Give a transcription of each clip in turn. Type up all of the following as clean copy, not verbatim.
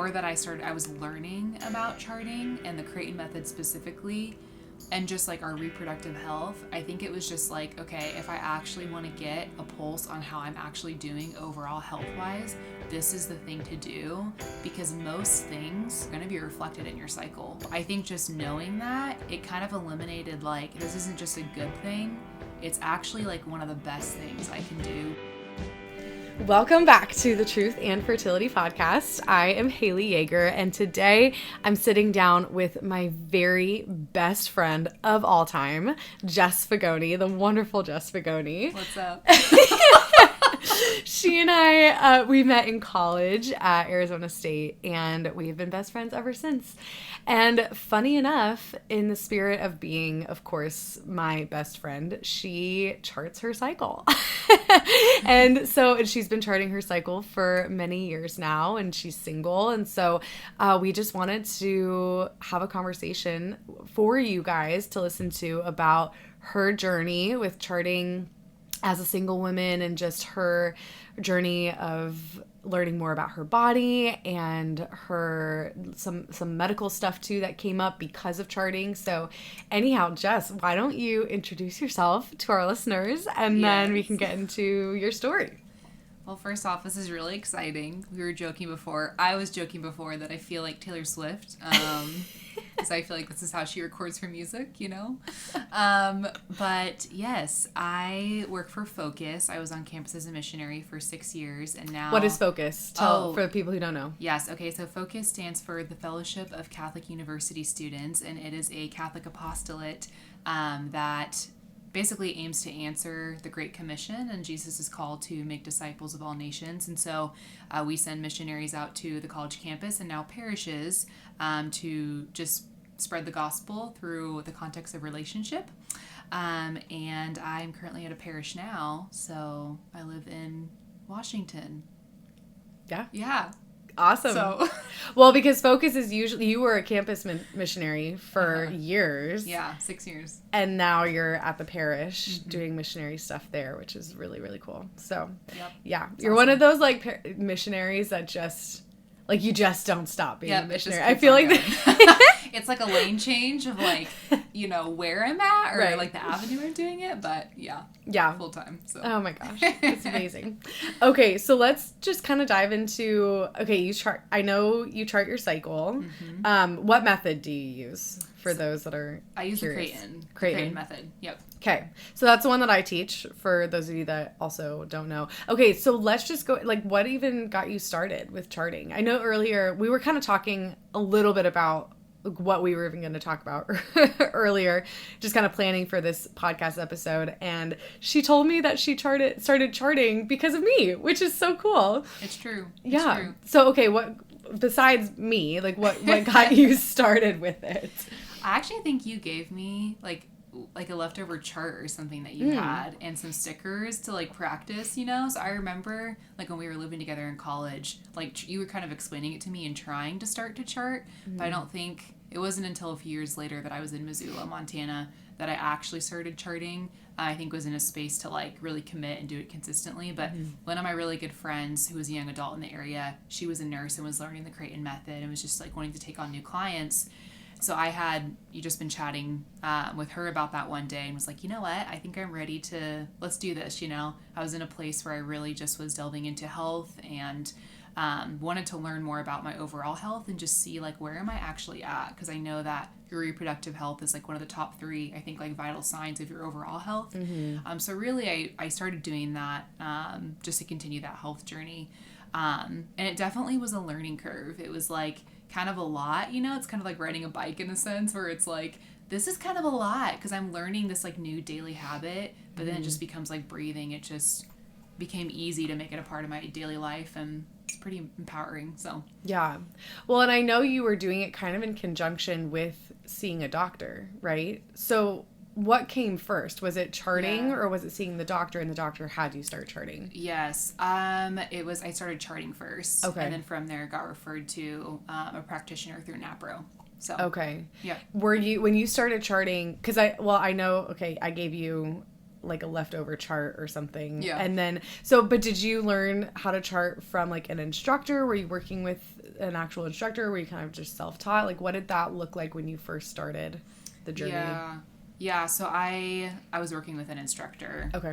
more that I was learning about charting and the Creighton method specifically, and just like our reproductive health, I think it was just like, okay, if I actually want to get a pulse on how I'm actually doing overall health-wise, this is the thing to do, because most things are going to be reflected in your cycle. I think just knowing that, it kind of eliminated like, this isn't just a good thing, it's actually like one of the best things I can do. Welcome back to the Truth and Fertility podcast. I am Haley Yeager, and today I'm sitting down with my very best friend of all time, Jess Figoni, the wonderful Jess Figoni. What's up? She and I, we met in college at Arizona State, and we've been best friends ever since. And funny enough, in the spirit of being, of course, my best friend, she charts her cycle. And she's been charting her cycle for many years now, and she's single. And so we just wanted to have a conversation for you guys to listen to about her journey with charting as a single woman, and just her journey of learning more about her body and her some medical stuff too that came up because of charting. So anyhow, Jess, why don't you introduce yourself to our listeners, and then we can get into your story. Well, first off, this is really exciting. I was joking before that I feel like Taylor Swift, because I feel like this is how she records her music, you know? But yes, I work for Focus. I was on campus as a missionary for 6 years, and now... What is Focus? Tell for the people who don't know. Yes, okay, so Focus stands for the Fellowship of Catholic University Students, and it is a Catholic apostolate that basically aims to answer the Great Commission and Jesus' call to make disciples of all nations. And so we send missionaries out to the college campus and now parishes to just spread the gospel through the context of relationship. And I'm currently at a parish now, so I live in Washington. Yeah. Yeah. Awesome. So, well, because Focus is usually, you were a campus missionary for years. Yeah, 6 years. And now you're at the parish doing missionary stuff there, which is really, really cool. So, yeah, you're awesome. One of those like missionaries that just, like, you just don't stop being a missionary. I feel like it's like a lane change of like, you know, where I'm at or like the avenue I'm doing it, but yeah, full time. So. Oh my gosh, it's amazing. Okay, so let's just kind of dive into. Okay, you chart. I know you chart your cycle. Mm-hmm. What method do you use for those that are? I use curious? the Creighton method. Yep. Okay, so that's the one that I teach for those of you that also don't know. Okay, so let's just go, like, what even got you started with charting? I know earlier we were kind of talking a little bit about what we were even going to talk about earlier, just kind of planning for this podcast episode, and she told me that she started charting because of me, which is so cool. It's true. Yeah. It's true. So, okay, what, besides me, like, what got you started with it? I actually think you gave me, like a leftover chart or something that you had and some stickers to like practice, you know? So I remember like when we were living together in college, like you were kind of explaining it to me and trying to start to chart, but I don't think it wasn't until a few years later that I was in Missoula, Montana, that I actually started charting. I think was in a space to like really commit and do it consistently. But one of my really good friends who was a young adult in the area, she was a nurse and was learning the Creighton method and was just like wanting to take on new clients. So you just been chatting with her about that one day and was like, you know what, I think I'm ready let's do this, you know. I was in a place where I really just was delving into health and wanted to learn more about my overall health and just see like, where am I actually at? Because I know that your reproductive health is like one of the top 3, I think, like vital signs of your overall health. So really I started doing that just to continue that health journey. And it definitely was a learning curve. It was like, kind of a lot, you know. It's kind of like riding a bike in a sense where it's like, this is kind of a lot because I'm learning this like new daily habit, but then it just becomes like breathing. It just became easy to make it a part of my daily life, and it's pretty empowering. So yeah, well, and I know you were doing it kind of in conjunction with seeing a doctor, right? So what came first? Was it charting or was it seeing the doctor and the doctor had you start charting? Yes. It was, I started charting first. Okay. And then from there got referred to a practitioner through NAPRO. So. Okay. Yeah. Were you, when you started charting, because I know, okay, I gave you like a leftover chart or something. Yeah. And then, but did you learn how to chart from like an instructor? Were you working with an actual instructor? Were you kind of just self-taught? Like, what did that look like when you first started the journey? Yeah, so I was working with an instructor. Okay.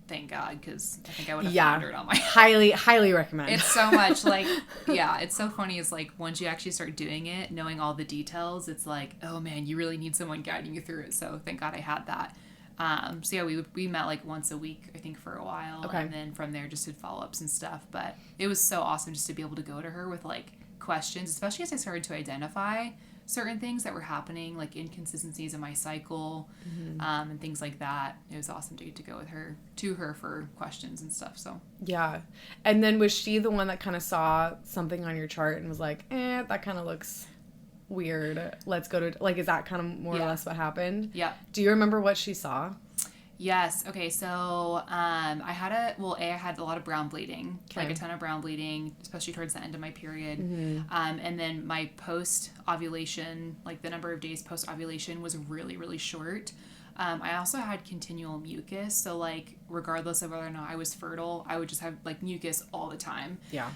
Thank God, because I think I would have floundered on my highly recommend. It's so much like, it's so funny. It's like once you actually start doing it, knowing all the details, it's like, oh man, you really need someone guiding you through it. So thank God I had that. So yeah, we met like once a week, I think, for a while. Okay. And then from there just did follow-ups and stuff. But it was so awesome just to be able to go to her with like questions, especially as I started to identify certain things that were happening, like inconsistencies in my cycle, and things like that. It was awesome to get to go with her for questions and stuff. So yeah. And then was she the one that kind of saw something on your chart and was like, that kind of looks weird, let's go to, like, is that kind of more or less what happened? Yeah. Do you remember what she saw? Yes. Okay. So, I had a lot of brown bleeding, like a ton of brown bleeding, especially towards the end of my period. And then my post ovulation, like the number of days post ovulation was really, really short. I also had continual mucus. So like, regardless of whether or not I was fertile, I would just have like mucus all the time. Yeah.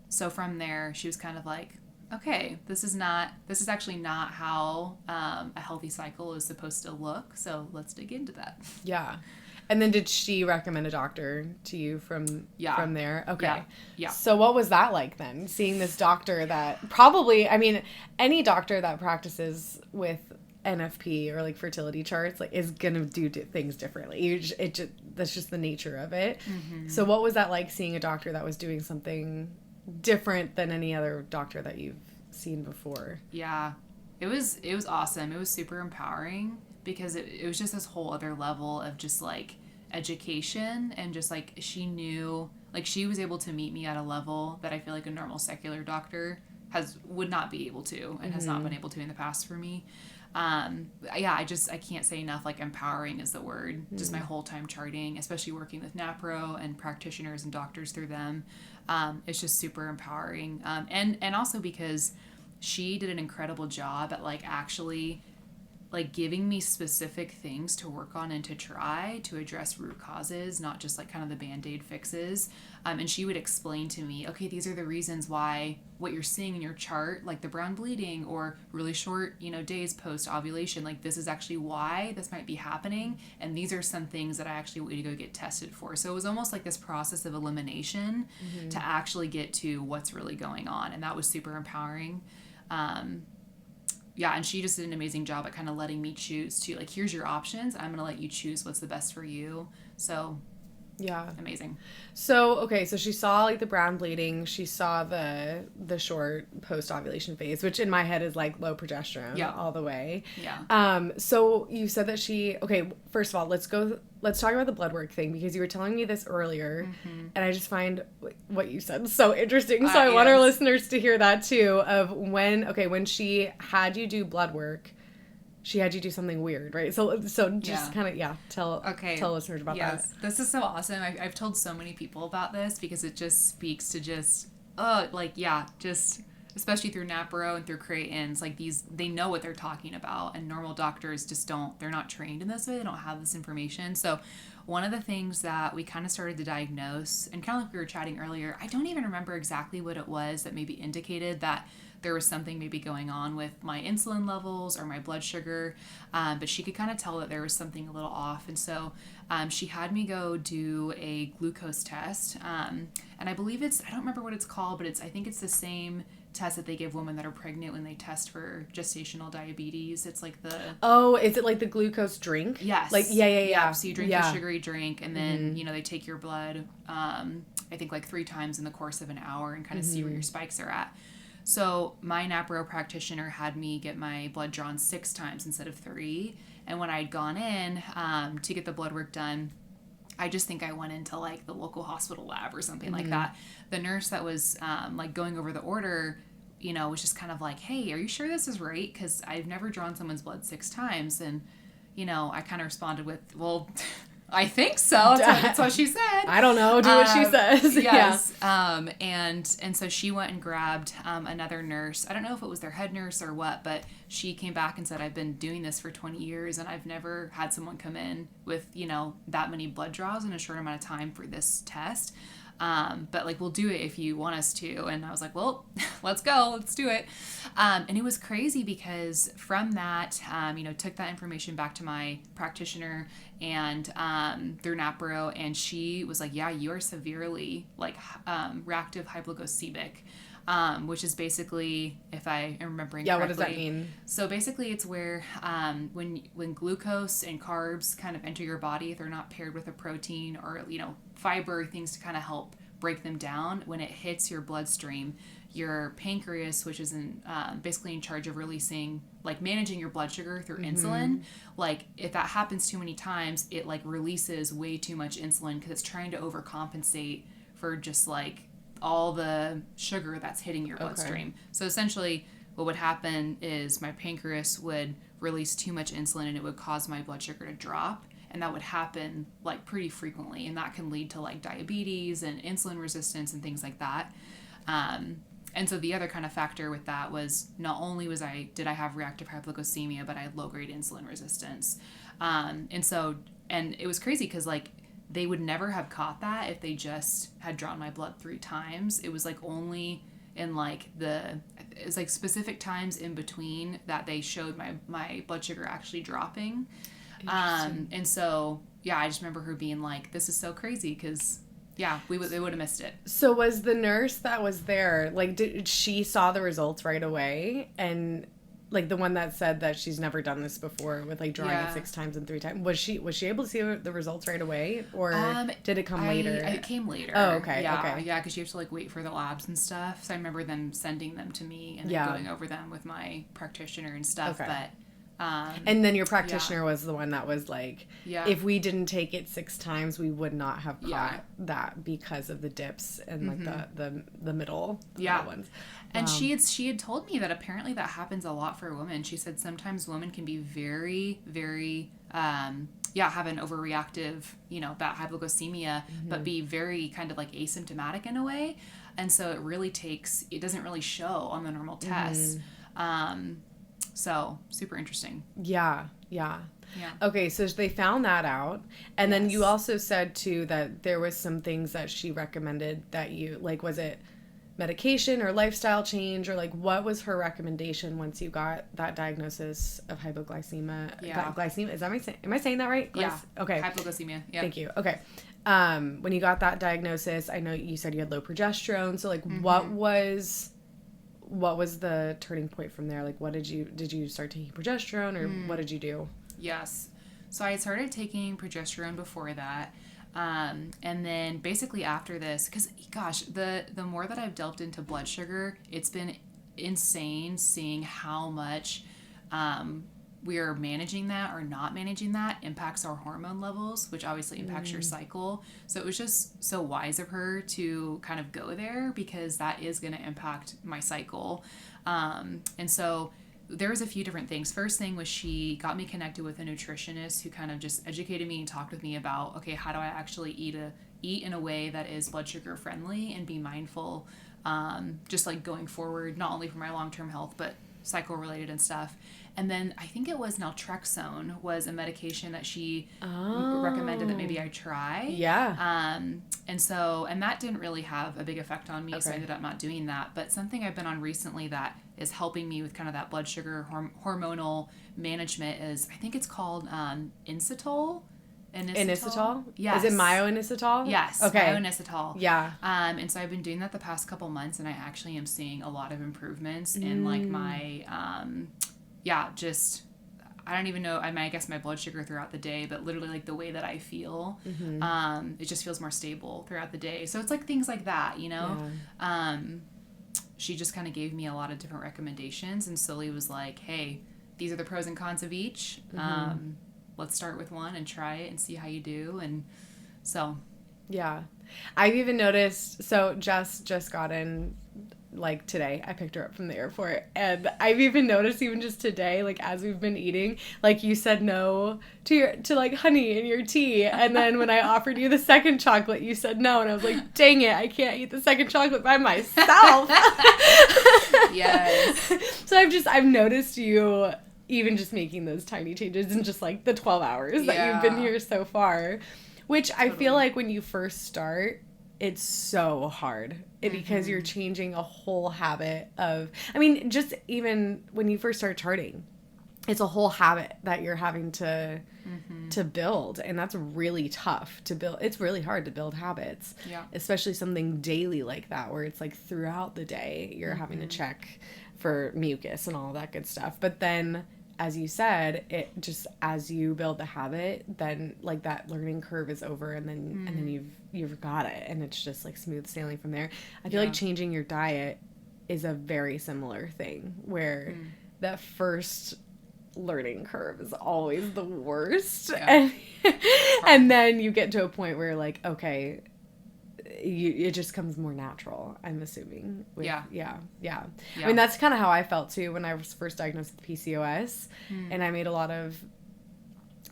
So from there, she was kind of like, okay, this is actually not how a healthy cycle is supposed to look. So let's dig into that. Yeah. And then did she recommend a doctor to you from there? Okay. Yeah. So what was that like then? Seeing this doctor that probably, I mean, any doctor that practices with NFP or like fertility charts like is gonna do things differently. That's just the nature of it. So what was that like, seeing a doctor that was doing something different than any other doctor that you've seen before? Yeah, it was awesome. It was super empowering because it was just this whole other level of just like education, and just like she knew, like she was able to meet me at a level that I feel like a normal secular doctor would not be able to, and has not been able to in the past for me. I can't say enough, like empowering is the word. Just my whole time charting, especially working with NAPRO and practitioners and doctors through them. It's just super empowering. And also because she did an incredible job at like actually like giving me specific things to work on and to try to address root causes, not just like kind of the Band-Aid fixes. And she would explain to me, okay, these are the reasons why what you're seeing in your chart, like the brown bleeding or really short, days post ovulation, like this is actually why this might be happening. And these are some things that I actually want you to go get tested for. So it was almost like this process of elimination to actually get to what's really going on. And that was super empowering. And she just did an amazing job at kind of letting me choose to, like, here's your options. I'm going to let you choose what's the best for you. So, yeah. Amazing. So, okay, so she saw, like, the brown bleeding. She saw the short post-ovulation phase, which in my head is, like, low progesterone all the way. Yeah. So you said that okay, first of all, let's talk about the blood work thing, because you were telling me this earlier, and I just find what you said so interesting. So I want our listeners to hear that too, of when she had you do blood work, she had you do something weird, right? So just kind of, tell listeners about that. This is so awesome. I've told so many people about this because it just speaks to just especially through NAPRO and through Creighton's, like they know what they're talking about, and normal doctors just they're not trained in this way. They don't have this information. So one of the things that we kind of started to diagnose, and kind of like we were chatting earlier, I don't even remember exactly what it was that maybe indicated that there was something maybe going on with my insulin levels or my blood sugar, but she could kind of tell that there was something a little off. And so she had me go do a glucose test, and I believe I don't remember what it's called, but I think it's the same test that they give women that are pregnant when they test for gestational diabetes. It's like is it like the glucose drink? Yes. Like, yeah. So you drink a sugary drink, and then, they take your blood, I think like 3 times in the course of an hour, and kind of see where your spikes are at. So my NAPRO practitioner had me get my blood drawn 6 times instead of 3. And when I'd gone in to get the blood work done, I just think I went into like the local hospital lab or something like that. The nurse that was like going over the order, was just kind of like, hey, are you sure this is right? Because I've never drawn someone's blood 6 times. And, I kind of responded with, well, I think so. That's what she said. I don't know. Do what she says. Yes. Yeah. And so she went and grabbed another nurse. I don't know if it was their head nurse or what, but she came back and said, I've been doing this for 20 years and I've never had someone come in with, that many blood draws in a short amount of time for this test. But like, we'll do it if you want us to. And I was like, well, let's go, let's do it. And it was crazy because from that, took that information back to my practitioner and, through NAPRO, and she was like, yeah, you are severely like, reactive hypoglycemic. Which is basically, if I am remembering correctly. What does that mean? So basically it's where when glucose and carbs kind of enter your body, if they're not paired with a protein or, fiber, things to kind of help break them down, when it hits your bloodstream, your pancreas, which is basically in charge of releasing, like managing your blood sugar through insulin, like if that happens too many times, it like releases way too much insulin because it's trying to overcompensate for just like all the sugar that's hitting your bloodstream. Okay. So essentially what would happen is my pancreas would release too much insulin and it would cause my blood sugar to drop. And that would happen like pretty frequently. And that can lead to like diabetes and insulin resistance and things like that. And so the other kind of factor with that was not only did I have reactive hypoglycemia, but I had low grade insulin resistance. And it was crazy because like, they would never have caught that if they just had drawn my blood 3 times. It was like only in like it's like specific times in between that they showed my blood sugar actually dropping. And so, yeah, I just remember her being like, this is so crazy because, yeah, they would have missed it. So was the nurse that was there, like, did she saw the results right away? And like the one that said that she's never done this before with like drawing it 6 times and 3 times. Was she able to see the results right away, or did it come later? It came later. Oh, okay. Yeah, okay. Yeah, because you have to like wait for the labs and stuff. So I remember them sending them to me and then going over them with my practitioner and stuff. Okay. But and then your practitioner was the one that was like, if we didn't take it 6 times, we would not have caught that because of the dips and like the middle ones. And she had told me that apparently that happens a lot for women. She said sometimes women can be very, very, have an overreactive, that hypoglycemia, but be very kind of like asymptomatic in a way. And so it doesn't really show on the normal tests. So super interesting. Yeah. Okay, so they found that out. And then you also said too that there was some things that she recommended that you, like, was it medication or lifestyle change, or like what was her recommendation once you got that diagnosis of hypoglycemia? Glycemia, am I saying that right? Yeah. Okay. Hypoglycemia. Yeah. Thank you. Okay. When you got that diagnosis, I know you said you had low progesterone. So like what was the turning point from there? Like did you start taking progesterone, or what did you do? Yes. So I had started taking progesterone before that. And then basically after this, because gosh, the more that I've delved into blood sugar, it's been insane seeing how much we are managing that or not managing that impacts our hormone levels, which obviously impacts your cycle. So it was just so wise of her to kind of go there, because that is going to impact my cycle. And so there was a few different things. First thing was she got me connected with a nutritionist who kind of just educated me and talked with me about, okay, how do I actually eat in a way that is blood sugar friendly and be mindful, just like going forward, not only for my long-term health, but cycle related and stuff. And then I think it was naltrexone was a medication that she recommended that maybe I try. Yeah. And that didn't really have a big effect on me. So I ended up not doing that. But something I've been on recently that is helping me with kind of that blood sugar hormonal management is, I think it's called inositol. Inositol? Yes. Is it myo-inositol? Yes. Okay. Myo-inositol. Yeah. And so I've been doing that the past couple months, and I actually am seeing a lot of improvements in like my, I don't even know, I guess my blood sugar throughout the day, but literally like the way that I feel, it just feels more stable throughout the day. So it's like things like that, Yeah. She just kind of gave me a lot of different recommendations and slowly was like, hey, these are the pros and cons of each. Let's start with one and try it and see how you do. And so. Yeah. I've even noticed, so Jess just got in like today I picked her up from the airport, and I've even noticed even just today, like as we've been eating, like you said no to like honey in your tea, and then when I offered you the second chocolate you said no, and I was like, dang it, I can't eat the second chocolate by myself. Yes. So I've noticed you even just making those tiny changes in just like the 12 hours that you've been here so far, which I feel like when you first start, it's so hard because you're changing a whole habit of, I mean, just even when you first start charting, it's a whole habit that you're having to build, and that's really tough to build. It's really hard to build habits, especially something daily like that, where it's like throughout the day you're having to check for mucus and all that good stuff. But then, as you said, it just, as you build the habit, then like that learning curve is over, and then you've got it, and it's just like smooth sailing from there. I feel like changing your diet is a very similar thing, where that first learning curve is always the worst, and then you get to a point where like, okay, it just comes more natural, I'm assuming. Yeah. I mean, that's kind of how I felt too when I was first diagnosed with PCOS, and I made a lot of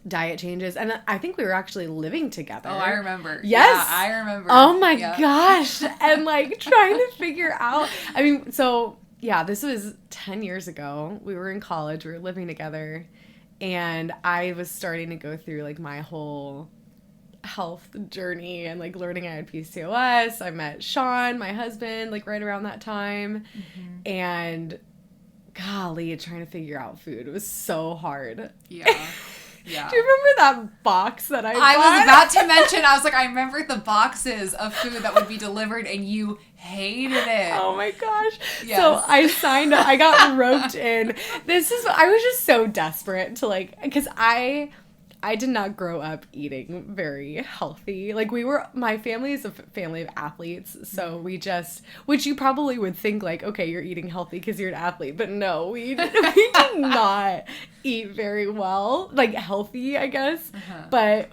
diet changes, and I think we were actually living together. Oh, I remember. Yes, yeah, I remember. Oh my gosh, and like trying to figure out. I mean, so yeah, this was 10 years ago. We were in college. We were living together, and I was starting to go through like my whole health journey and like learning I had PCOS. I met Sean, my husband, like right around that time, and golly, trying to figure out food was so hard. Yeah. Yeah. Do you remember that box that I bought? was about to mention, I was like, I remember the boxes of food that would be delivered, and you hated it. Oh my gosh. Yes. So I signed up. I got roped in. I was just so desperate to like, because I did not grow up eating very healthy. Like my family is a family of athletes. So we just, which you probably would think like, okay, you're eating healthy because you're an athlete. But no, we did not eat very well. Like healthy, I guess. But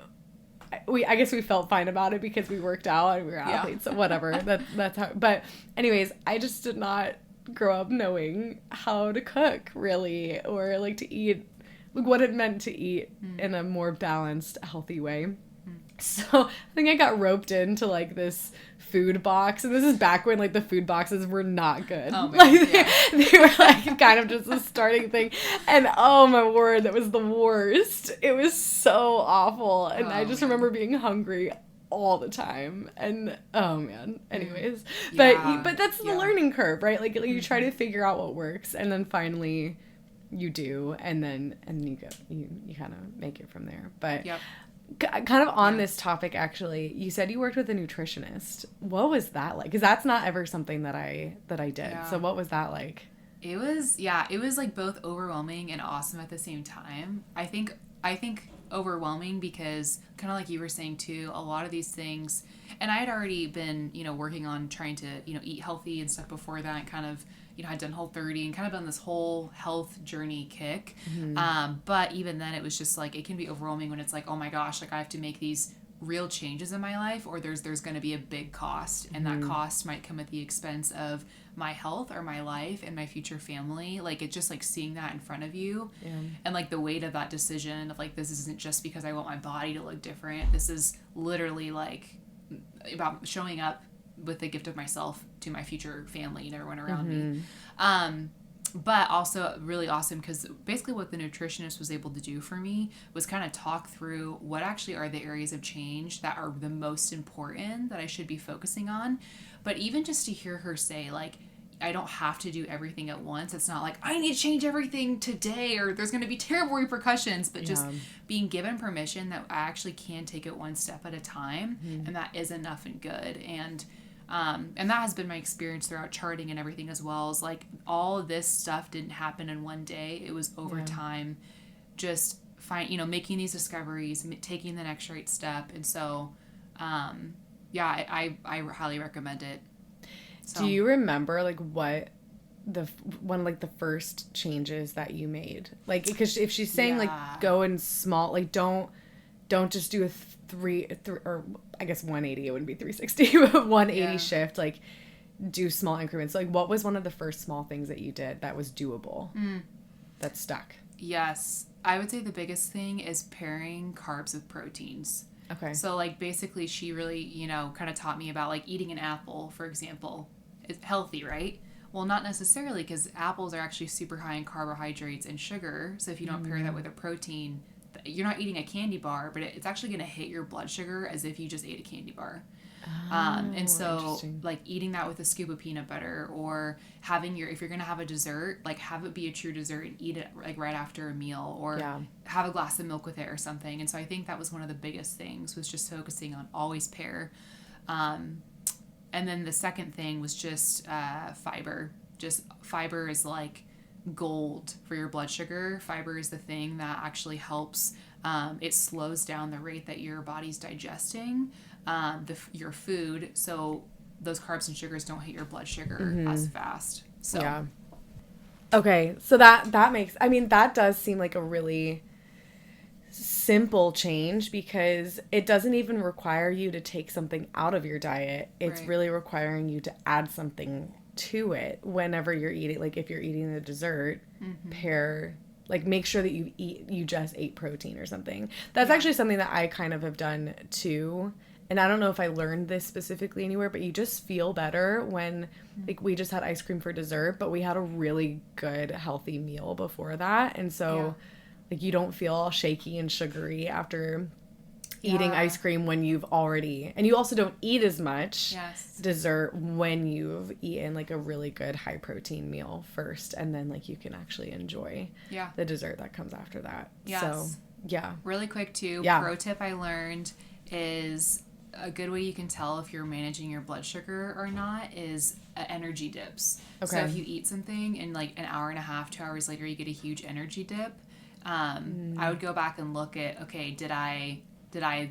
I guess we felt fine about it because we worked out and we were athletes. So whatever. That's how, but anyways, I just did not grow up knowing how to cook really, or like to eat, what it meant to eat in a more balanced, healthy way. So I think I got roped into like this food box, and this is back when like the food boxes were not good. Oh my like God, they were like kind of just a starting thing, and oh my word, that was the worst. It was so awful, and I just remember being hungry all the time, and oh man. Anyways, but that's the learning curve, right? Like you try to figure out what works, and then finally you do, and then you go, you kind of make it from there. But kind of on this topic, actually, you said you worked with a nutritionist. What was that like? Because that's not ever something that I did. Yeah. So what was that like? It was like both overwhelming and awesome at the same time. I think overwhelming because kind of like you were saying too, a lot of these things, and I had already been, working on trying to, eat healthy and stuff before that, and kind of, I'd done Whole30 and kind of done this whole health journey kick. But even then it was just like, it can be overwhelming when it's like, oh my gosh, like I have to make these real changes in my life, or there's going to be a big cost, and that cost might come at the expense of my health or my life and my future family. Like it's just like seeing that in front of you, and like the weight of that decision of like, this isn't just because I want my body to look different. This is literally like about showing up with the gift of myself to my future family and everyone around me. But also really awesome because basically what the nutritionist was able to do for me was kind of talk through what actually are the areas of change that are the most important that I should be focusing on. But even just to hear her say, like, I don't have to do everything at once. It's not like I need to change everything today or there's going to be terrible repercussions, but just being given permission that I actually can take it one step at a time, and that is enough and good. And that has been my experience throughout charting and everything as well. Is like all of this stuff didn't happen in one day. It was over time, just making these discoveries, taking the next right step. And so, I highly recommend it. So. Do you remember like what one of like the first changes that you made? Like, because if she's saying like go in small, like don't just do a three or I guess 180, it wouldn't be 360, but 180 shift. Like, do small increments. Like, what was one of the first small things that you did that was doable, that stuck? Yes. I would say the biggest thing is pairing carbs with proteins. Okay. So, like, basically, she really, kind of taught me about, like, eating an apple, for example. It's healthy, right? Well, not necessarily, because apples are actually super high in carbohydrates and sugar. So if you don't pair that with a protein, you're not eating a candy bar, but it's actually going to hit your blood sugar as if you just ate a candy bar. And so, like, eating that with a scoop of peanut butter, or having if you're going to have a dessert, like, have it be a true dessert and eat it, like, right after a meal, or have a glass of milk with it or something. And so I think that was one of the biggest things, was just focusing on always pair. And then the second thing was just fiber. Just fiber is like gold for your blood sugar. Fiber is the thing that actually helps. It slows down the rate that your body's digesting your food, so those carbs and sugars don't hit your blood sugar as fast. So yeah. Okay, so that makes, I mean, that does seem like a really simple change, because it doesn't even require you to take something out of your diet. It's really requiring you to add something to it whenever you're eating. Like, if you're eating a dessert, pair, like, make sure that you just ate protein or something. That's actually something that I kind of have done too. And I don't know if I learned this specifically anywhere, but you just feel better when, like, we just had ice cream for dessert, but we had a really good, healthy meal before that. And so, like, you don't feel all shaky and sugary after eating ice cream when you've already, and you also don't eat as much dessert when you've eaten, like, a really good high protein meal first, and then, like, you can actually enjoy the dessert that comes after that. So, really quick too, pro tip I learned is a good way you can tell if you're managing your blood sugar or not is energy dips. So if you eat something and, like, an hour and a half, 2 hours later, you get a huge energy dip, I would go back and look at, okay, did I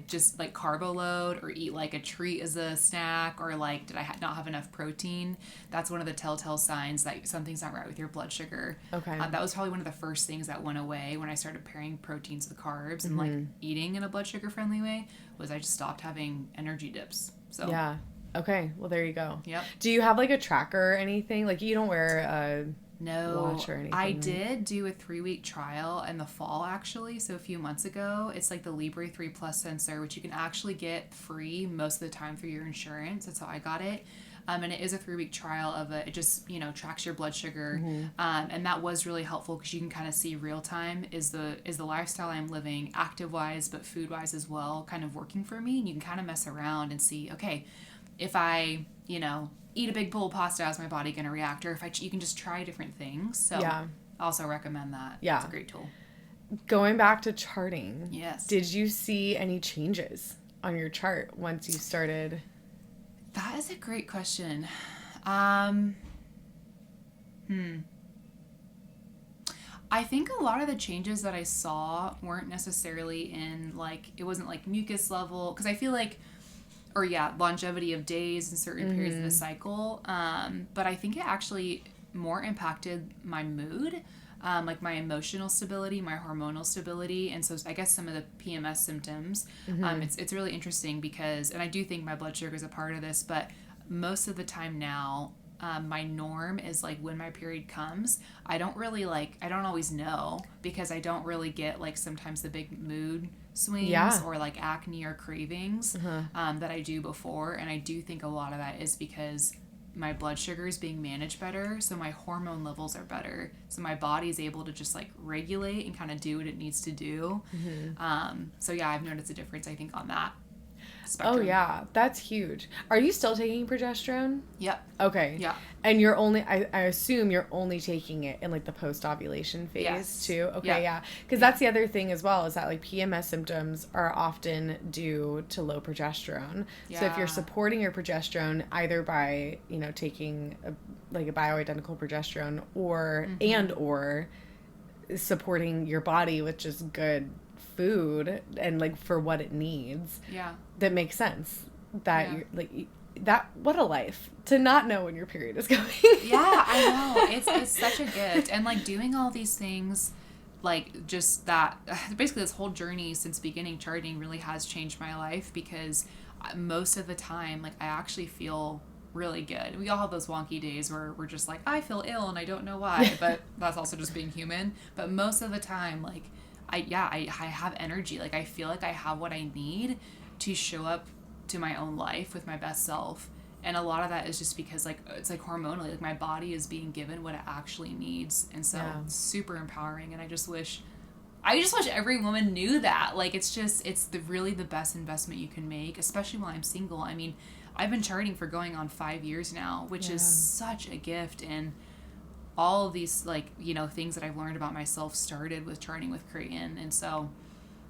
just, like, carbo load, or eat, like, a treat as a snack, or, like, did I not have enough protein? That's one of the telltale signs that something's not right with your blood sugar. Okay. That was probably one of the first things that went away when I started pairing proteins with carbs and, like, eating in a blood sugar friendly way, was I just stopped having energy dips. So yeah. Okay. Well, there you go. Yep. Do you have, like, a tracker or anything? Like, you don't wear a watch or anything? I did do a 3-week trial in the fall, actually. So a few months ago, it's like the Libre 3 Plus sensor, which you can actually get free most of the time through your insurance. That's how I got it. And it is a 3-week trial of it. It just, tracks your blood sugar. And that was really helpful, because you can kind of see real time, is the lifestyle I'm living, active wise, but food wise as well, kind of working for me. And you can kind of mess around and see, okay, if I, eat a big bowl of pasta, how's my body going to react? Or if you can just try different things. So I also recommend that. Yeah. It's a great tool. Going back to charting. Yes. Did you see any changes on your chart once you started? That is a great question. I think a lot of the changes that I saw weren't necessarily in, like, it wasn't like mucus level, because I feel like, or longevity of days in certain periods of the cycle. But I think it actually more impacted my mood, like my emotional stability, my hormonal stability. And so I guess some of the PMS symptoms, it's really interesting because, and I do think my blood sugar is a part of this, but most of the time now, my norm is, like, when my period comes, I don't always know, because I don't really get, like, sometimes the big mood swings or, like, acne or cravings that I do before. And I do think a lot of that is because my blood sugar is being managed better, so my hormone levels are better, so my body is able to just, like, regulate and kind of do what it needs to do. So I've noticed a difference, I think, on that spectrum. Oh yeah, that's huge. Are you still taking progesterone? Yep. Okay. Yeah. And you're only, I assume you're only taking it in, like, the post-ovulation phase too? Okay, yeah. Because that's the other thing as well, is that, like, PMS symptoms are often due to low progesterone. Yeah. So if you're supporting your progesterone either by, taking a bioidentical progesterone, or or supporting your body with just good food and, like, for what it needs, that makes sense. That you're, like, that, what a life to not know when your period is going. I know, it's such a gift. And, like, doing all these things, like, just that, basically this whole journey since beginning charting really has changed my life, because most of the time, like, I actually feel really good. We all have those wonky days where we're just like, I feel ill and I don't know why, but that's also just being human. But most of the time, like, I have energy. Like, I feel like I have what I need to show up to my own life with my best self. And a lot of that is just because, like, it's like hormonally, like, my body is being given what it actually needs. And so it's super empowering. And I just wish every woman knew that. Like, it's really the best investment you can make, especially while I'm single. I mean, I've been charting for going on 5 years now, which is such a gift. And all of these, like, you know, things that I've learned about myself started with charting with Creighton. And so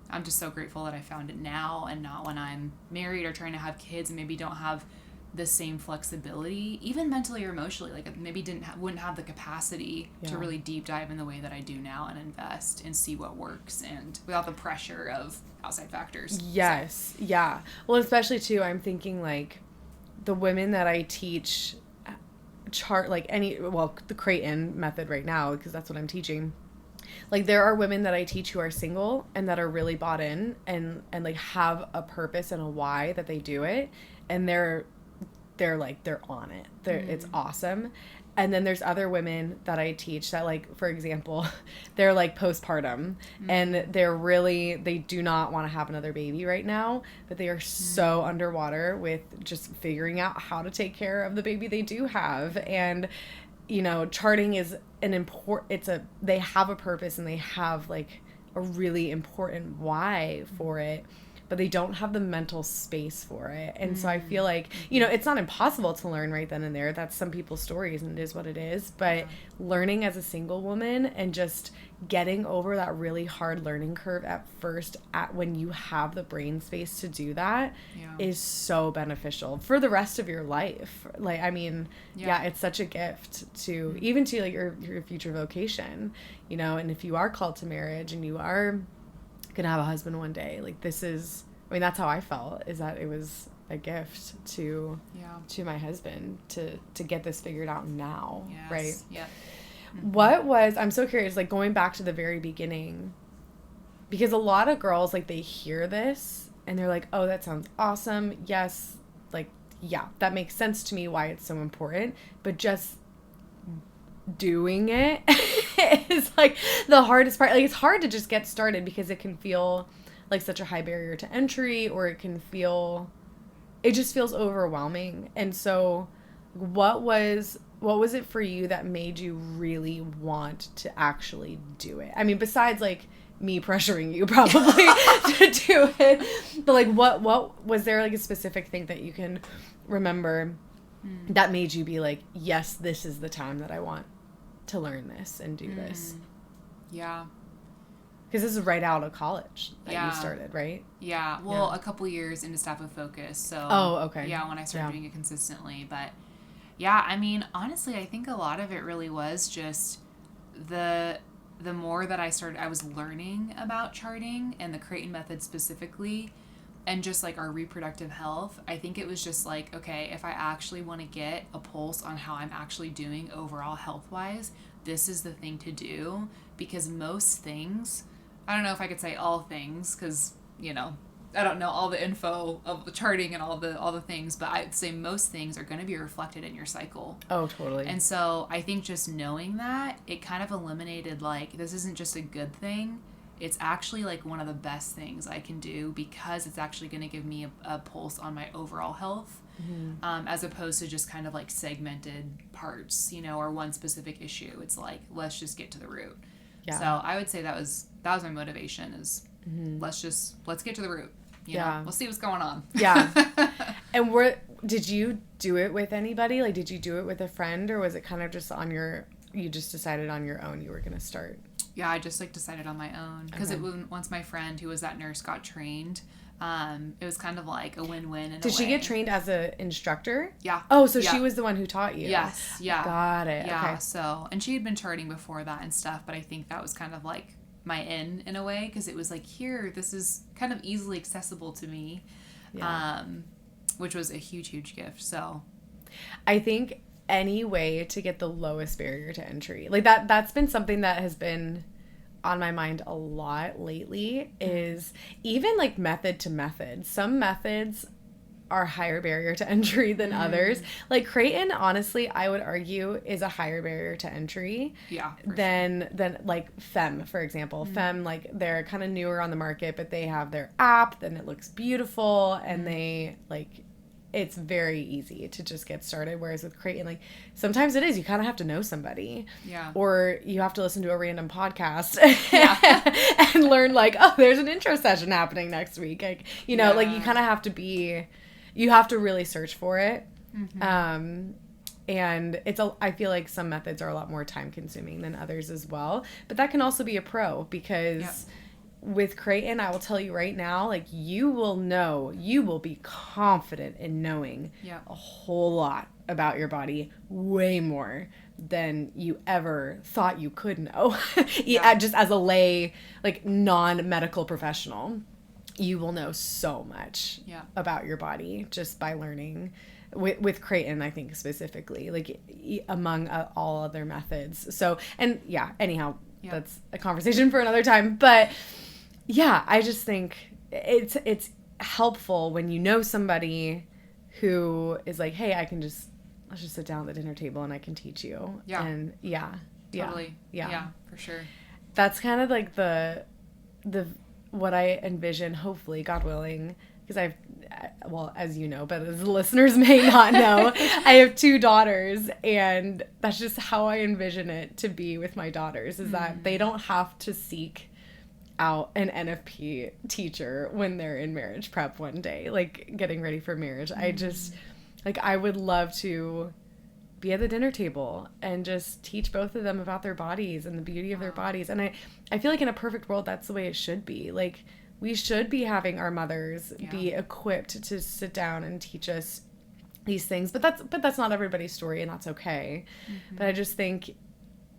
I'm just so grateful that I found it now and not when I'm married or trying to have kids and maybe don't have the same flexibility, even mentally or emotionally. Like, maybe wouldn't have the capacity to really deep dive in the way that I do now and invest and see what works, and without the pressure of outside factors. Yes. So. Yeah. Well, especially too, I'm thinking, like, the women that I teach chart, like, the Creighton method right now, because that's what I'm teaching. Like, there are women that I teach who are single and that are really bought in and like have a purpose and a why that they do it, and they're on it. It's awesome. And then there's other women that I teach that, like, for example, they're like postpartum and they do not want to have another baby right now, but they are so underwater with just figuring out how to take care of the baby they do have. And, you know, charting is they have a purpose and they have, like, a really important why for it, but they don't have the mental space for it. And so I feel like, you know, it's not impossible to learn right then and there. That's some people's stories and it is what it is. But learning as a single woman and just getting over that really hard learning curve at first, when you have the brain space to do that, is so beneficial for the rest of your life. Like, I mean, it's such a gift to even to, like, your future vocation, you know. And if you are called to marriage and you are gonna have a husband one day, like, that's how I felt, is that it was a gift to my husband to get this figured out now. Right? I'm so curious, like, going back to the very beginning, because a lot of girls, like, they hear this and they're like, oh, that sounds awesome, yes, like, yeah, that makes sense to me why it's so important, but just doing it is, like, the hardest part. Like, it's hard to just get started because it can feel like such a high barrier to entry, or it just feels overwhelming. And so what was it for you that made you really want to actually do it? I mean, besides, like, me pressuring you probably to do it, but, like, what was there, like, a specific thing that you can remember that made you be like, yes, this is the time that I want to learn this and do this? Yeah. Because this is right out of college that you started, right? Yeah. Well, a couple years into Staff of Focus. So. Oh, okay. Yeah, when I started doing it consistently. But, yeah, I mean, honestly, I think a lot of it really was just the more that I was learning about charting and the Creighton method specifically, and just, like, our reproductive health, I think it was just like, okay, if I actually want to get a pulse on how I'm actually doing overall health-wise, this is the thing to do. Because most things, I don't know if I could say all things, because, you know, I don't know all the info of the charting and all the things, but I'd say most things are going to be reflected in your cycle. Oh, totally. And so I think just knowing that, it kind of eliminated, like, this isn't just a good thing. It's actually, like, one of the best things I can do, because it's actually going to give me a pulse on my overall health, as opposed to just kind of, like, segmented parts, you know, or one specific issue. It's like, let's just get to the root. Yeah. So I would say that was my motivation, is let's get to the root. You know, we'll see what's going on. Yeah. And did you do it with anybody? Like, did you do it with a friend, or was it kind of just you just decided on your own you were going to start? Yeah, I just, like, decided on my own, because once my friend who was that nurse got trained, it was kind of like a win-win. Did she get trained as an instructor? Yeah. Oh, so she was the one who taught you? Yes. Yeah. Got it. Yeah. Okay. So, and she had been charting before that and stuff, but I think that was kind of like my in a way, because it was like, here, this is kind of easily accessible to me, which was a huge gift. So, I think any way to get the lowest barrier to entry, like, that's been something that has been on my mind a lot lately, is even, like, method to method. Some methods are higher barrier to entry than others. Like Creighton, honestly, I would argue is a higher barrier to entry than like Fem, for example. Fem, like they're kind of newer on the market, but they have their app, then it looks beautiful, and they like, it's very easy to just get started. Whereas with Creighton, like sometimes it is, you kind of have to know somebody, or you have to listen to a random podcast and learn like, oh, there's an intro session happening next week. Like, you know, like you kind of have to you have to really search for it. And I feel like some methods are a lot more time consuming than others as well, but that can also be a pro because with Creighton, I will tell you right now, like you will be confident in knowing a whole lot about your body, way more than you ever thought you could know. Just as a lay, like non-medical professional, you will know so much about your body just by learning with Creighton, I think specifically, like among all other methods. So, and anyhow, that's a conversation for another time, but I just think it's helpful when you know somebody who is like, hey, let's just sit down at the dinner table and I can teach you. And totally. Yeah, for sure. That's kind of like the what I envision, hopefully, God willing, because as you know, but as the listeners may not know, I have 2 daughters, and that's just how I envision it to be with my daughters, is that they don't have to seek out an NFP teacher when they're in marriage prep one day, like getting ready for marriage. I just, like, I would love to be at the dinner table and just teach both of them about their bodies and the beauty of their bodies. And I feel like in a perfect world, that's the way it should be. Like, we should be having our mothers be equipped to sit down and teach us these things. But that's not everybody's story, and that's okay. But I just think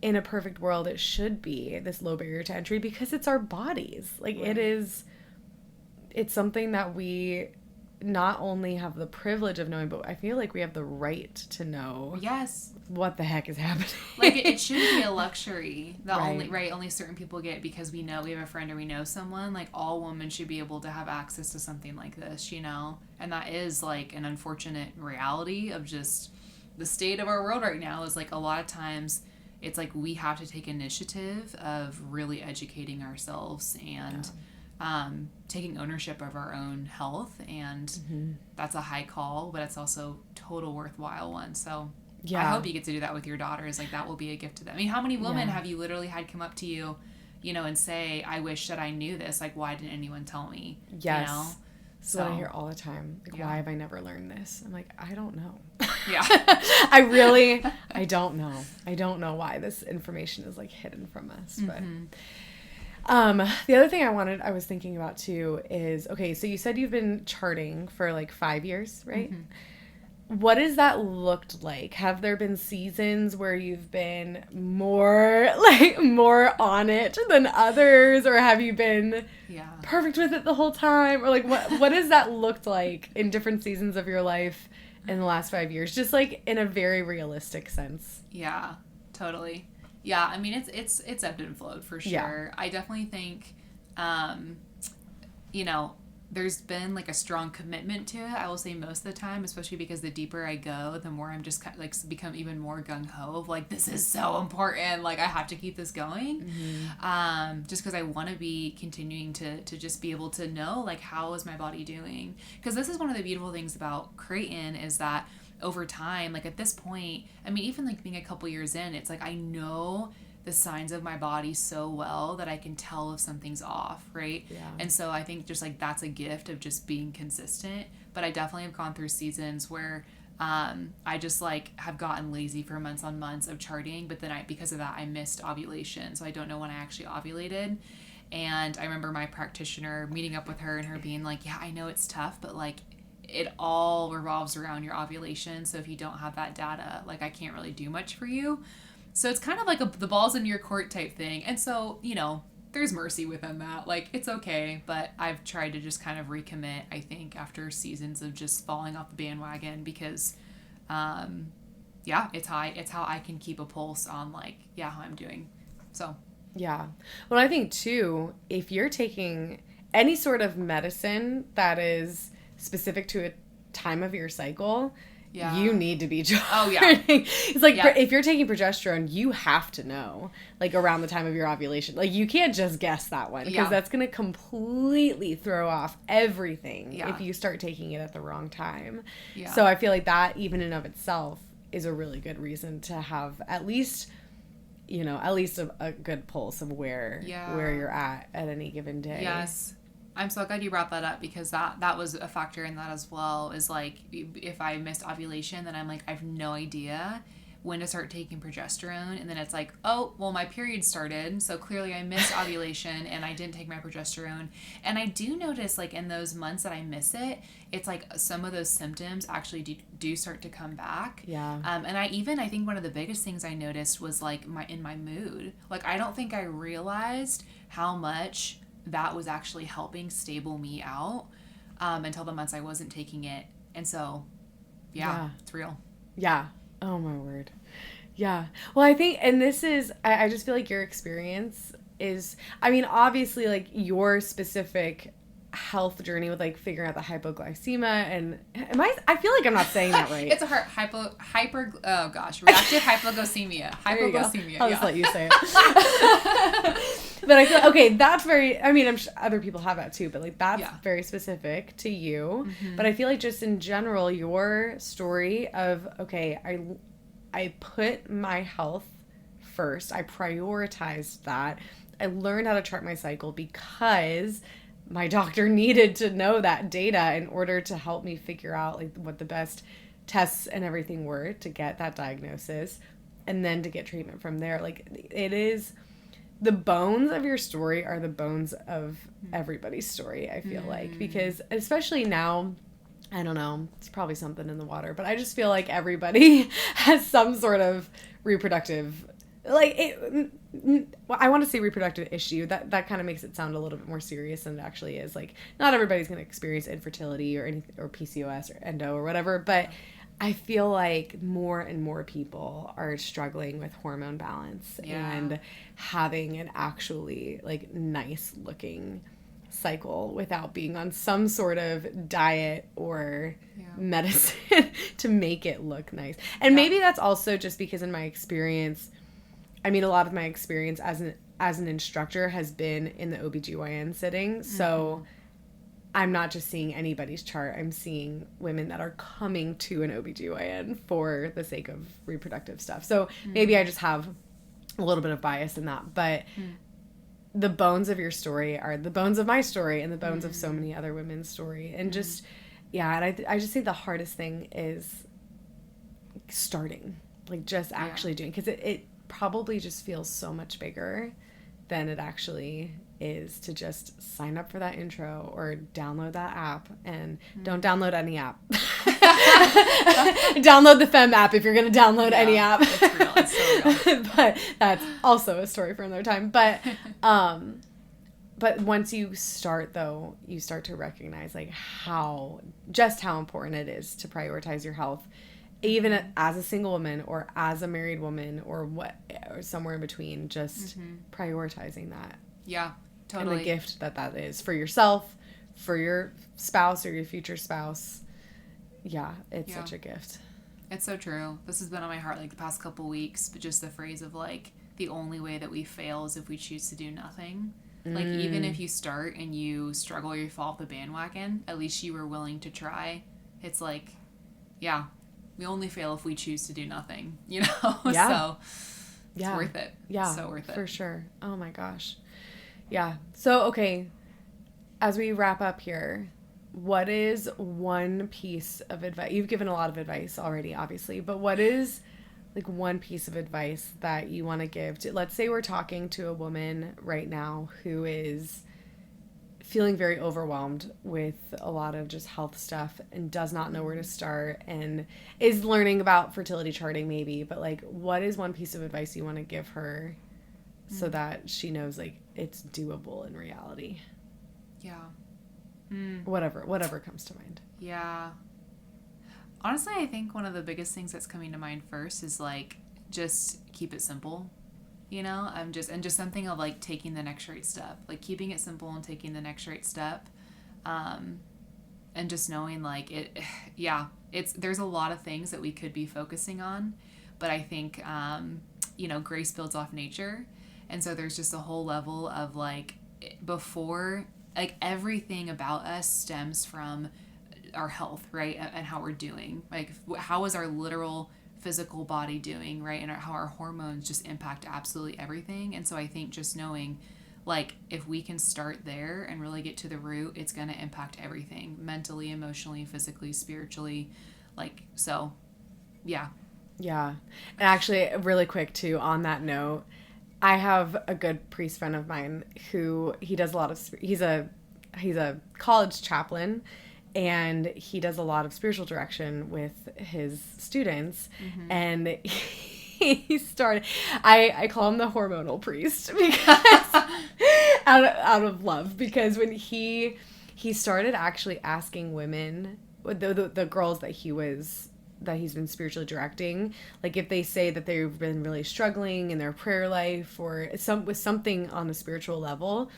in a perfect world, it should be this low barrier to entry because it's our bodies. Like it's something that we not only have the privilege of knowing, but I feel like we have the right to know what the heck is happening. Like it shouldn't be a luxury that only certain people get because we know we have a friend or we know someone. Like all women should be able to have access to something like this, you know? And that is like an unfortunate reality of just the state of our world right now is like a lot of times it's like we have to take initiative of really educating ourselves and taking ownership of our own health. And that's a high call, but it's also total worthwhile one. So I hope you get to do that with your daughters. Like that will be a gift to them. I mean, how many women have you literally had come up to you, you know, and say, I wish that I knew this. Like, why didn't anyone tell me? Yes. You know? So I hear all the time, like, why have I never learned this? I'm like, I don't know. I don't know. I don't know why this information is like hidden from us. But the other thing I was thinking about too is, okay, so you said you've been charting for like 5 years, right? What has that looked like? Have there been seasons where you've been more on it than others, or have you been perfect with it the whole time? Or like what has that looked like in different seasons of your life in the last 5 years? Just like in a very realistic sense. Yeah, totally. Yeah, I mean it's ebbed and flowed for sure. I definitely think you know, there's been like a strong commitment to it, I will say most of the time, especially because the deeper I go, the more I'm just kind of like become even more gung-ho of like, this is so important, like I have to keep this going. Just because I want to be continuing to just be able to know like how is my body doing, because this is one of the beautiful things about Creighton is that over time, like at this point, I mean even like being a couple years in, it's like I know the signs of my body so well that I can tell if something's off, right? And so I think just like that's a gift of just being consistent. But I definitely have gone through seasons where I just like have gotten lazy for months on months of charting, but then because of that I missed ovulation, so I don't know when I actually ovulated. And I remember my practitioner meeting up with her and her being like, yeah, I know it's tough, but like it all revolves around your ovulation, so if you don't have that data, like I can't really do much for you. So it's kind of like the ball's in your court type thing. And so, you know, there's mercy within that. Like, it's okay. But I've tried to just kind of recommit, I think, after seasons of just falling off the bandwagon because, it's how I can keep a pulse on, like, how I'm doing. So. Yeah. Well, I think, too, if you're taking any sort of medicine that is specific to time of your cycle, Yeah. you need to be charting. Oh, yeah. It's like, if you're taking progesterone, you have to know, like, around the time of your ovulation. Like, you can't just guess that one, because that's going to completely throw off everything if you start taking it at the wrong time. Yeah. So I feel like that, even in of itself, is a really good reason to have at least a good pulse of where you're at any given day. Yes. I'm so glad you brought that up, because that was a factor in that as well, is like, if I missed ovulation, then I'm like, I have no idea when to start taking progesterone. And then it's like, oh, well, my period started, so clearly I missed ovulation and I didn't take my progesterone. And I do notice, like, in those months that I miss it, it's like some of those symptoms actually do start to come back. Yeah. And I think one of the biggest things I noticed was, like, my mood. Like, I don't think I realized how much that was actually helping stable me out until the months I wasn't taking it. And so, it's real. Yeah. Oh, my word. Yeah. Well, I think, and this is, I just feel like your experience is, I mean, obviously, like, your specific health journey with, like, figuring out the hypoglycemia, and I feel like I'm not saying that right. It's a reactive hypoglycemia. Hypoglycemia. I'll just let you say it. But I feel, okay, that's very, I mean, I'm sure other people have that too, but, like, that's very specific to you. Mm-hmm. But I feel like just in general, your story of, okay, I put my health first. I prioritized that. I learned how to chart my cycle because my doctor needed to know that data in order to help me figure out, like, what the best tests and everything were to get that diagnosis, and then to get treatment from there. Like, it is, the bones of your story are the bones of everybody's story, I feel like, because especially now, I don't know, it's probably something in the water, but I just feel like everybody has some sort of reproductive, like, I want to say reproductive issue. That kind of makes it sound a little bit more serious than it actually is. Like, not everybody's going to experience infertility or anything, or PCOS or endo or whatever, but I feel like more and more people are struggling with hormone balance and having an actually, like, nice looking cycle without being on some sort of diet or medicine to make it look nice. And maybe that's also just because in my experience, I mean, a lot of my experience as an instructor has been in the OBGYN setting. So I'm not just seeing anybody's chart. I'm seeing women that are coming to an OBGYN for the sake of reproductive stuff. So maybe I just have a little bit of bias in that. But the bones of your story are the bones of my story and the bones of so many other women's story. And just, and I just think the hardest thing is starting. Like, just actually doing. Because it probably just feels so much bigger than it actually is to just sign up for that intro or download that app. And don't download any app. Download the Fem app if you're going to download any app. It's real. It's so real. But that's also a story for another time. But once you start, though, you start to recognize, like, how important it is to prioritize your health, even as a single woman or as a married woman or somewhere in between, just prioritizing that. Yeah, totally. And the gift that is for yourself, for your spouse or your future spouse. Yeah, it's such a gift. It's so true. This has been on my heart, like, the past couple weeks, but just the phrase of, like, the only way that we fail is if we choose to do nothing. Like, even if you start and you struggle or you fall off the bandwagon, at least you were willing to try. It's like, we only fail if we choose to do nothing, you know? Yeah. So it's worth it. Yeah. So worth it. For sure. Oh my gosh. Yeah. So, okay, as we wrap up here, what is one piece of advice? You've given a lot of advice already, obviously, but what is, like, one piece of advice that you want to give to, let's say we're talking to a woman right now who is feeling very overwhelmed with a lot of just health stuff and does not know where to start and is learning about fertility charting maybe, but, like, what is one piece of advice you want to give her so that she knows, like, it's doable in reality? Yeah. Whatever comes to mind. Yeah. Honestly, I think one of the biggest things that's coming to mind first is, like, just keep it simple. You know, just something of, like, taking the next right step, like, keeping it simple and taking the next right step. And just knowing like there's a lot of things that we could be focusing on, but I think, grace builds off nature. And so there's just a whole level of like, before, like everything about us stems from our health, right? And how we're doing. Like, how is our literal physical body doing, right? And how our hormones just impact absolutely everything. And so I think just knowing, like, if we can start there and really get to the root, it's going to impact everything, mentally, emotionally, physically, spiritually. Like, so, yeah. Yeah. And actually, really quick too, on that note, I have a good priest friend of mine who he does a lot of, he's a college chaplain, and he does a lot of spiritual direction with his students. Mm-hmm. And he started, I call him the hormonal priest because out of love, because when he started actually asking women, the girls that he's been spiritually directing, like if they say that they've been really struggling in their prayer life or with something on a spiritual level,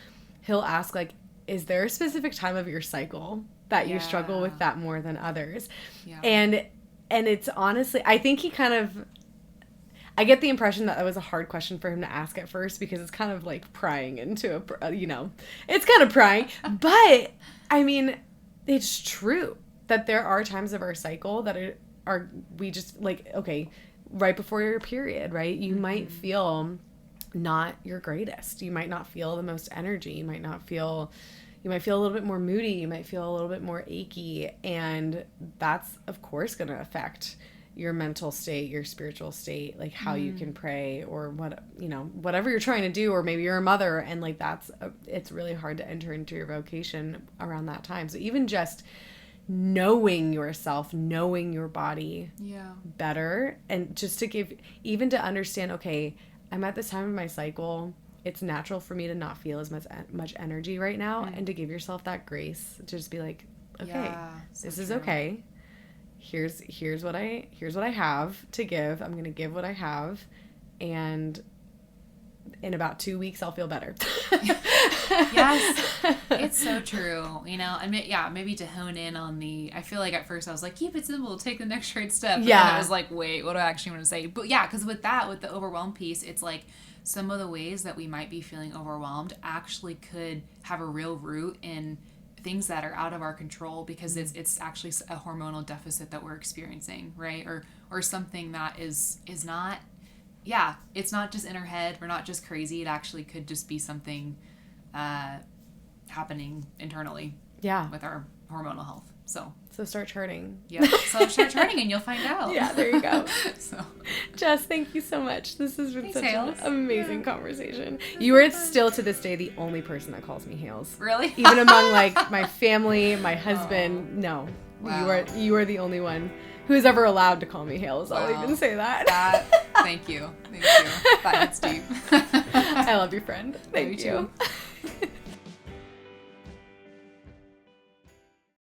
he'll ask, like, is there a specific time of your cycle that you struggle with that more than others? Yeah. And it's honestly, I think I get the impression that was a hard question for him to ask at first, because it's kind of like prying into it's kind of prying, but I mean, it's true that there are times of our cycle that we just like, okay, right before your period, right? You might feel not your greatest. You might not feel the most energy. You might feel a little bit more moody. You might feel a little bit more achy. And that's, of course, going to affect your mental state, your spiritual state, like how you can pray or whatever you're trying to do, or maybe you're a mother and like it's really hard to enter into your vocation around that time. So even just knowing yourself, knowing your body better, and just to understand, okay, I'm at this time of my cycle, it's natural for me to not feel as much energy right now, and to give yourself that grace to just be like, okay, this is okay. Here's what I have to give. I'm going to give what I have, and in about 2 weeks I'll feel better. Yes, it's so true. And maybe to hone in on I feel like at first I was like, keep it simple, take the next right step. And then I was like, wait, what do I actually want to say? But yeah, because with the overwhelmed piece, it's like some of the ways that we might be feeling overwhelmed actually could have a real root in things that are out of our control, because it's actually a hormonal deficit that we're experiencing, right? Or something that is not, it's not just in our head. We're not just crazy. It actually could just be something happening internally with our hormonal health. So start charting. Yeah. So start charting and you'll find out. Yeah, there you go. So, Jess, thank you so much. This has been such an amazing conversation. You are still to this day the only person that calls me Hales. Really? Even among like my family, my husband. Oh. No. Wow. You are the only one who's ever allowed to call me Hales. Wow. I'll even say that. Thank you. That hits deep. I love you, friend. Thank you. Too.